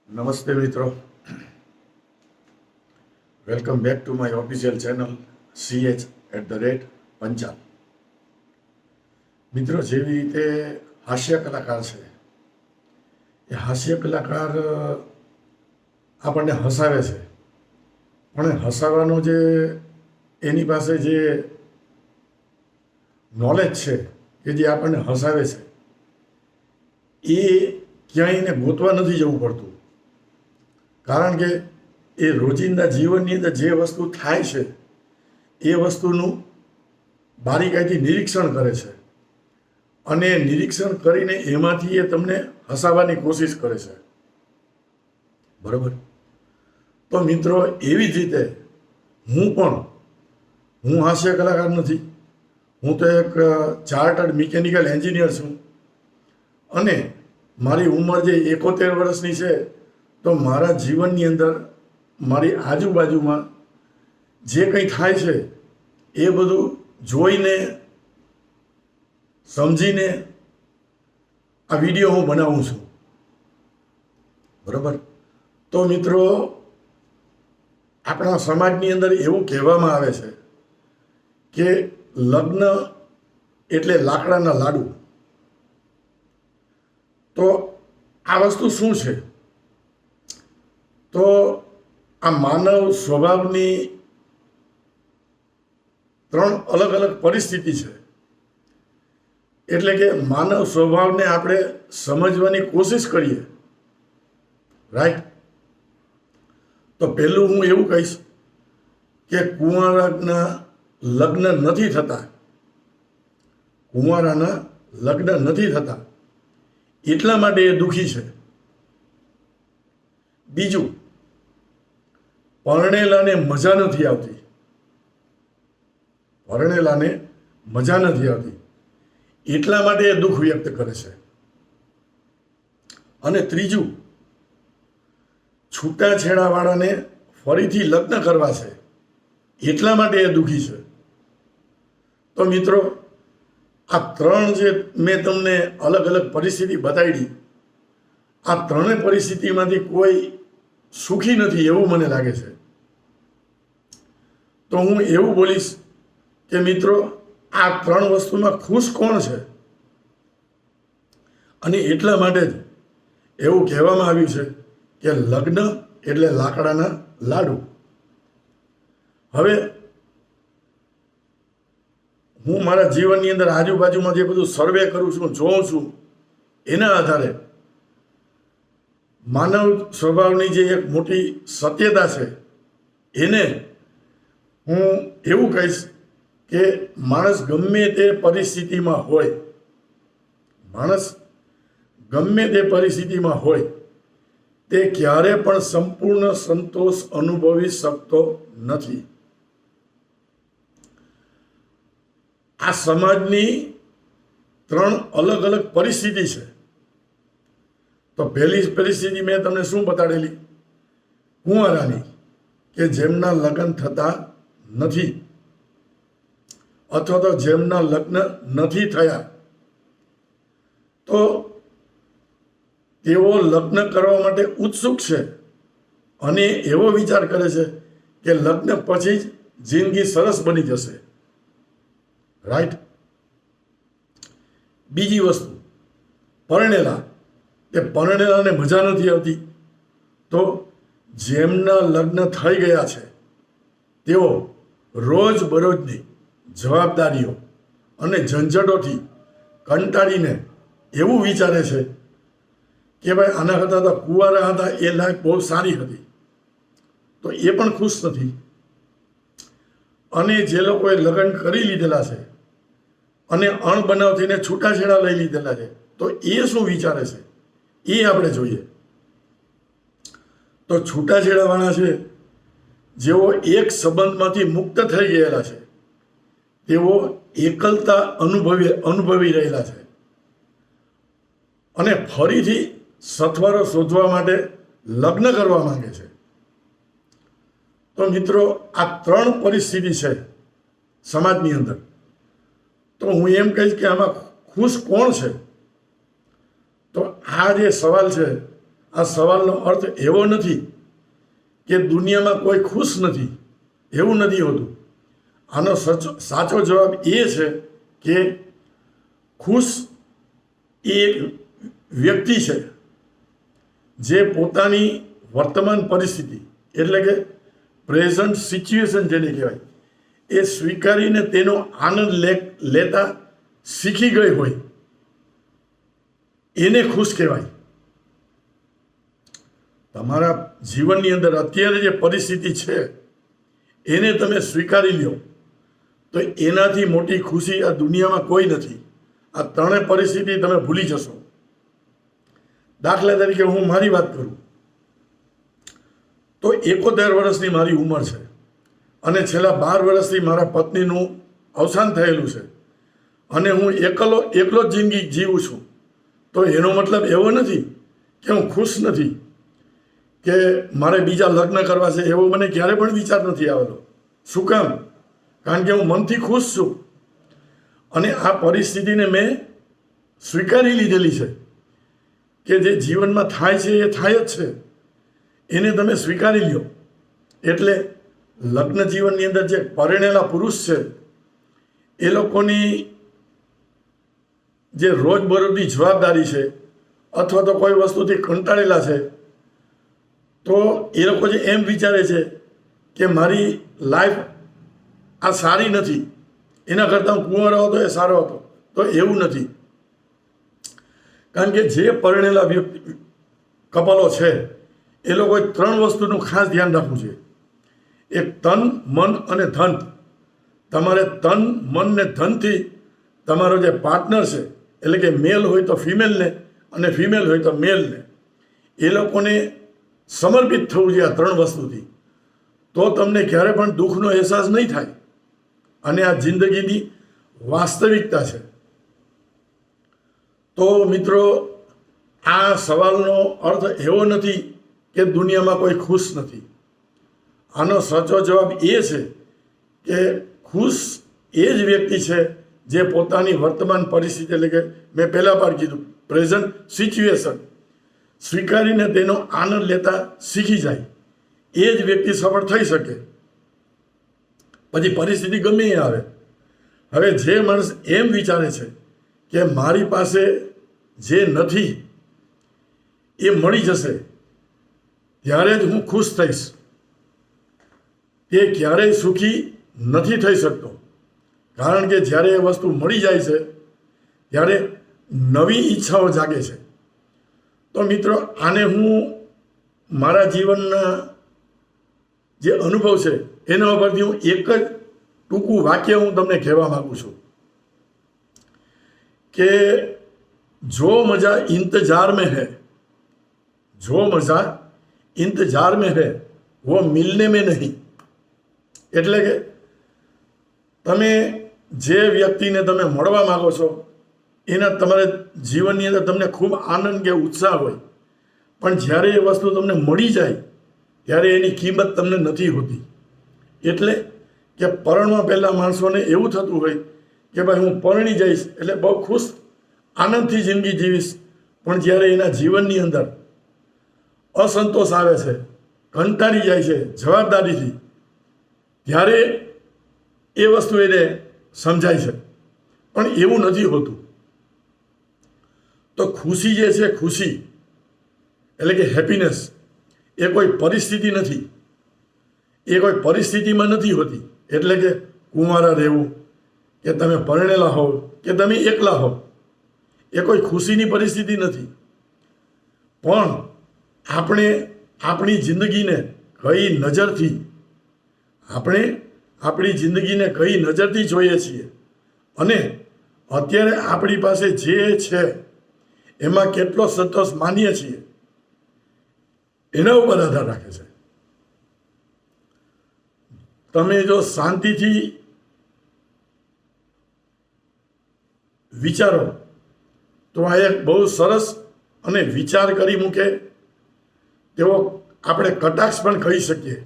નમસ્તે મિત્રો, welcome back to my official channel CH@પંચાલ. મિત્રો, જેવી રીતે હાસ્ય કલાકાર છે, એ હાસ્ય કલાકાર આપણને હસાવે છે, પણ હસાવાનો જે એની પાસે જે નોલેજ છે કે જે આપણને હસાવે છે એ ક્યાંય એને ગોતવા નથી જવું પડતું. કારણ કે એ રોજિંદા જીવનની અંદર જે વસ્તુ થાય છે એ વસ્તુનું બારીકાઈથી નિરીક્ષણ કરે છે અને નિરીક્ષણ કરીને એમાંથી એ તમને હસાવવાની કોશિશ કરે છે. બરાબર? તો મિત્રો, એવી જ રીતે હું હાસ્ય કલાકાર નથી. હું તો એક ચાર્ટર્ડ મિકેનિકલ એન્જિનિયર છું અને મારી ઉંમર જે 71 વર્ષની છે, તો મારા જીવનની અંદર મારી આજુબાજુમાં જે કંઈ થાય છે એ બધું જોઈને સમજીને આ વિડીયો હું બનાવું છું. બરાબર? તો મિત્રો, આપણા સમાજની અંદર એવું કહેવામાં આવે છે કે લગ્ન એટલે લાકડાના લાડુ. તો આ વસ્તુ શું છે? તો આ માનવ સ્વભાવની 3 અલગ અલગ પરિસ્થિતિ છે. એટલે કે માનવ સ્વભાવને આપણે સમજવાની કોશિશ કરીએ, રાઈટ? તો પહેલું હું એવું કહીશ કે કુંવારાના લગ્ન નથી થતા. કુંવારાના લગ્ન નથી થતા એટલા માટે એ દુઃખી છે. બીજું, પરણેલાને મજા નથી આવતી. પરણેલાને મજા નથી આવતી એટલા માટે એ દુઃખ વ્યક્ત કરે છે. અને ત્રીજું, છૂટાછેડાવાળાને ફરીથી લગ્ન કરવા છે એટલા માટે એ દુઃખી છે. તો મિત્રો, આ 3 જે મેં તમને અલગ અલગ પરિસ્થિતિ બતાવી, આ 3 પરિસ્થિતિમાંથી કોઈ સુખી નથી એવું મને લાગે છે. તો હું એવું બોલીશ કે મિત્રો, આ 3 વસ્તુમાં ખુશ કોણ છે? અને એટલા માટે જ એવું કહેવામાં આવ્યું છે કે લગ્ન એટલે લાકડાના લાડુ. હવે હું મારા જીવનની અંદર આજુબાજુમાં જે બધું સર્વે કરું છું, જોઉં છું, એના આધારે માનવ સ્વભાવની જે એક મોટી સત્યતા છે એને હું એવું કહીશ કે માણસ ગમે તે પરિસ્થિતિમાં હોય, તે ક્યારે પણ સંપૂર્ણ સંતોષ અનુભવી શકતો નથી. આ સમાજની 3 અલગ અલગ પરિસ્થિતિ છે. તો પહેલી પરિસ્થિતિ મેં તમને શું બતાડેલી? કુંવારાની, કે જેમના લગ્ન થતા નથી અથવા તો જેમના લગ્ન નથી થયા, તો તેઓ લગ્ન કરવા માટે ઉત્સુક છે અને એવો વિચાર કરે છે કે લગ્ન પછી જ જિંદગી સરસ બની જશે. રાઈટ? બીજી વસ્તુ, પરણેલા, તે પરણેલાને મજા નથી આવતી. તો જેમના લગ્ન થઈ ગયા છે તેઓ રોજબરોજની જવાબદારીઓ અને ઝંઝટોથી કંટાળીને એવું વિચારે છે કે ભાઈ આના કરતાં તો કુંવારા હતા એ લાઈફ બહુ સારી હતી. તો એ પણ ખુશ નથી. અને જે લોકોએ લગ્ન કરી લીધેલા છે અને અણબનાવ થઈને છૂટાછેડા લઈ લીધેલા છે, તો એ શું વિચારે છે એ આપણે જોઈએ. તો છૂટાછેડાવાળા છે, જેઓ એક સંબંધમાંથી મુક્ત થઈ ગયેલા છે, તેઓ એકલતા અનુભવી રહેલા છે અને ફરીથી સથવારો શોધવા માટે લગ્ન કરવા માંગે છે. તો મિત્રો, આ 3 પરિસ્થિતિ છે સમાજની અંદર. તો હું એમ કહીશ કે આમાં ખુશ કોણ છે? તો આ જે સવાલ છે આ સવાલનો અર્થ એવો નથી કે દુનિયામાં કોઈ ખુશ નથી, એવું નથી હોતું. આનો સાચો જવાબ એ છે કે ખુશ એ એક વ્યક્તિ છે જે પોતાની વર્તમાન પરિસ્થિતિ એટલે કે પ્રેઝન્ટ સિચ્યુએશન જેને કહેવાય એ સ્વીકારીને તેનો આનંદ લેતા શીખી ગઈ હોય એને ખુશ કહેવાય. તમારા જીવનની અંદર અત્યારે જે પરિસ્થિતિ છે એને તમે સ્વીકારી લ્યો તો એનાથી મોટી ખુશી આ દુનિયામાં કોઈ નથી. આ ત્રણેય પરિસ્થિતિ તમે ભૂલી જશો. દાખલા તરીકે હું મારી વાત કરું તો 71 વર્ષની મારી ઉંમર છે અને છેલ્લા 12 વર્ષથી મારા પત્નીનું અવસાન થયેલું છે અને હું એકલો જ જિંદગી જીવું છું. તો એનો મતલબ એવો નથી કે હું ખુશ નથી કે મારે બીજા લગ્ન કરવા છે, એવો મને ક્યારે પણ વિચાર નથી આવેલો. શું કામ? કારણ કે હું મનથી ખુશ છું અને આ પરિસ્થિતિને મેં સ્વીકારી લીધેલી છે કે જે જીવનમાં થાય છે એ થાય જ છે, એને તમે સ્વીકારી લ્યો. એટલે લગ્ન જીવનની અંદર જે પરણેલા પુરુષ છે એ લોકોની જે રોજબરોજની જવાબદારી છે અથવા તો કોઈ વસ્તુથી કંટાળેલા છે તો એ લોકો જે એમ વિચારે છે કે મારી લાઈફ આ સારી નથી, એના કરતાં હું કુંવારો હતો એ સારો હતો, તો એવું નથી. કારણ કે જે પરણેલા કપલો છે એ લોકોએ 3 વસ્તુનું ખાસ ધ્યાન રાખવું છે. એક તન, મન અને ધન. તમારે તન, મન ને ધનથી તમારો જે પાર્ટનર છે એટલે કે મેલ હોય તો ફિમેલને અને ફિમેલ હોય તો મેલને એ લોકોને સમર્પિત થવું જોઈએ. આ 3 વસ્તુથી તો તમને ક્યારે પણ દુઃખનો અહેસાસ નહીં થાય અને આ જિંદગીની વાસ્તવિકતા છે. તો મિત્રો, આ સવાલનો અર્થ એવો નથી કે દુનિયામાં કોઈ ખુશ નથી. આનો સાચો જવાબ એ છે કે ખુશ એ જ વ્યક્તિ છે જે પોતાની વર્તમાન પરિસ્થિતિ એટલે કે મેં પહેલાં પણ કીધું પ્રેઝન્ટ સિચ્યુએશન સ્વીકારીને તેનો આનંદ લેતા શીખી જાય. એ જ વ્યક્તિ સફળ થઈ શકે. પછી પરિસ્થિતિ ગમે એ આવે. હવે જે માણસ એમ વિચારે છે કે મારી પાસે જે નથી એ મળી જશે ત્યારે જ હું ખુશ થઈશ, તે ક્યારેય સુખી નથી થઈ શકતો. કારણ કે જ્યારે એ વસ્તુ મળી જાય છે ત્યારે નવી ઈચ્છાઓ જાગે છે. તો મિત્રો, આને હું મારા જીવનના જે અનુભવ છે એના ઉપરથી હું એક જ ટૂંકું વાક્ય હું તમને કહેવા માગું છું કે જો મજા इंतजार में है, जो मजा इंतजार में है वो मिलने में नहीं. એટલે કે તમે જે વ્યક્તિને તમે મળવા માગો છો એના તમારે જીવનની અંદર તમને ખૂબ આનંદ કે ઉત્સાહ હોય, પણ જ્યારે એ વસ્તુ તમને મળી જાય ત્યારે એની કિંમત તમને નથી હોતી. એટલે કે પરણવા પહેલાં માણસોને એવું થતું હોય કે ભાઈ હું પરણી જઈશ એટલે બહુ ખુશ આનંદથી જિંદગી જીવીશ, પણ જ્યારે એના જીવનની અંદર અસંતોષ આવે છે, કંટાળી જાય છે જવાબદારીથી, ત્યારે એ વસ્તુ એને સમજાય છે. પણ એવું નથી હોતું. તો ખુશી જે છે, ખુશી એટલે કે હેપીનેસ એ કોઈ પરિસ્થિતિ નથી, એ કોઈ પરિસ્થિતિમાં નથી હોતી. એટલે કે કુંવારા રહેવું કે તમે પરણેલા હોવ કે તમે એકલા હોવ એ કોઈ ખુશીની પરિસ્થિતિ નથી. પણ આપણે આપણી જિંદગીને કઈ નજરથી આપણી જિંદગીને કઈ નજરથી જોઈએ છીએ અને અત્યારે આપણી પાસે જે છે એમાં કેટલો સંતોષ માનીએ છીએ એના ઉપર આધાર રાખે છે. તમે જો શાંતિથી વિચારો તો આ એક બહુ સરસ અને વિચાર કરી મૂકે તેવો આપણે કટાક્ષ પણ કહી શકીએ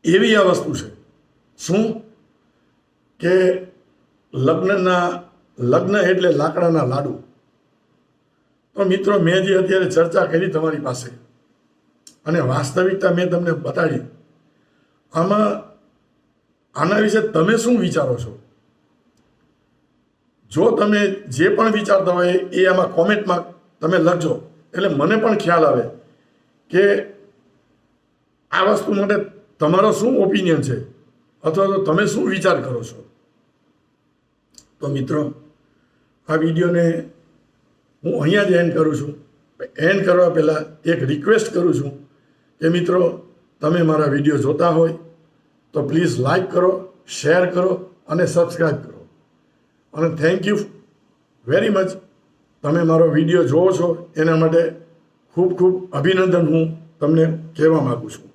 એવી આ વસ્તુ છે. શું કે લગ્ન એટલે લાકડાના લાડુ. તો મિત્રો મેં જે અત્યારે ચર્ચા કરી તમારી પાસે અને વાસ્તવિકતા મેં તમને બતાડી, આના વિશે તમે શું વિચારો છો? જો તમે જે પણ વિચારતા હોય એ આમાં કોમેન્ટમાં તમે લખજો, એટલે મને પણ ખ્યાલ આવે કે આ વસ્તુ માટે તમારો શું ઓપિનિયન છે અથવા તો તમે શું વિચાર કરો છો. તો મિત્રો, આ વિડીયોને હું અહીંયા જ એન્ડ કરું છું. એન્ડ કરવા પહેલાં એક રિક્વેસ્ટ કરું છું કે મિત્રો, તમે મારા વિડીયો જોતા હોય તો પ્લીઝ લાઈક કરો, શેર કરો અને સબસ્ક્રાઈબ કરો. અને થેન્ક યુ વેરી મચ. તમે મારો વિડીયો જોવો છો એના માટે ખૂબ ખૂબ અભિનંદન હું તમને કહેવા માગું છું.